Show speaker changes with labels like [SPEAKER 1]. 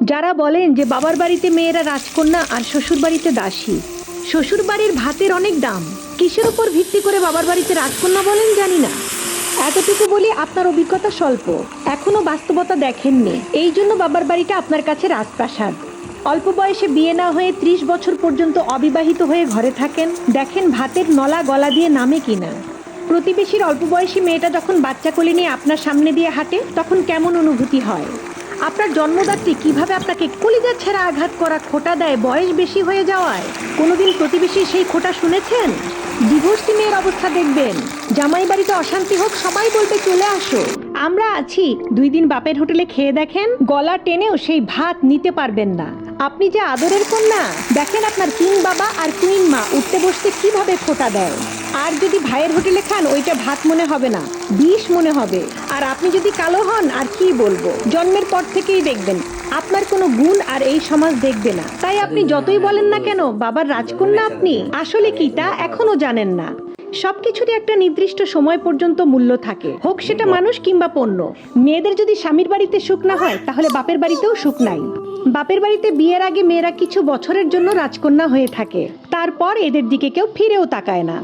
[SPEAKER 1] যারা বলেন যে বাবার বাড়িতে মেয়েরা রাজকন্যা আর শ্বশুর বাড়িতে দাসী, শ্বশুর বাড়ির ভাতের অনেক দাম, কিসের উপর ভিত্তি করে বাবার বাড়িতে রাজকন্যা বলেন জানি না। এতটুকু বলি, আপনার অভিজ্ঞতা স্বল্প, এখনো বাস্তবতা দেখেননি, এই জন্য বাবার বাড়িটা আপনার কাছে রাজপ্রাসাদ। অল্প বয়সে বিয়ে না হয়ে 30 বছর পর্যন্ত অবিবাহিত হয়ে ঘরে থাকেন, দেখেন ভাতের নলা গলা দিয়ে নামে কিনা। প্রতিবেশীর অল্প বয়সী মেয়েটা যখন বাচ্চা কোলে নিয়ে আপনার সামনে দিয়ে হাঁটে, তখন কেমন অনুভূতি হয়? আপনার জন্মদাত্রী কিভাবে আপনাকে কলিজা ছেঁড়া আঘাত করা খোঁটা দেয় বয়স বেশি হয়ে যাওয়ায়? কোনোদিন প্রতিবেশীর সেই খোঁটা শুনেছেন? ডিভোর্সি মেয়ের অবস্থা দেখবেন, জামাই বাড়িতে অশান্তি হোক সবাই বলবে চলে আসো, আমরা আছি। 2 দিন বাপের হোটেলে খেয়ে দেখেন, গলা টেনেও সেই ভাত নিতে পারবেন না। আপনি যে আদরের কন্যা, দেখেন আপনার কিং বাবা আর কুইন মা উঠতে বসতে কিভাবে খোঁটা দেয়। আর যদি ভাইয়ের হোটেলে খান, ওইটা ভাত মনে হবে না, বিষ মনে হবে। আর আপনি যদি কালো হন, আর কি বলবো, জন্মের পর থেকেই দেখবেন আপনার কোনো গুণ আর এই সমাজ দেখবে না। তাই আপনি যতই বলেন না কেন বাবার রাজকন্যা, আপনি আসলে কি তা এখনো জানেন না। সবকিছুরই একটা নির্দিষ্ট সময় পর্যন্ত মূল্য থাকে, হোক সেটা মানুষ কিংবা পণ্য। মেয়েদের যদি স্বামীর বাড়িতে সুখ না হয়, তাহলে বাপের বাড়িতেও সুখ নাই। বাপের বাড়িতে বিয়ের আগে মেয়েরা কিছু বছরের জন্য রাজকন্যা হয়ে থাকে, তারপর এদের দিকে কেউ ফিরেও তাকায় না।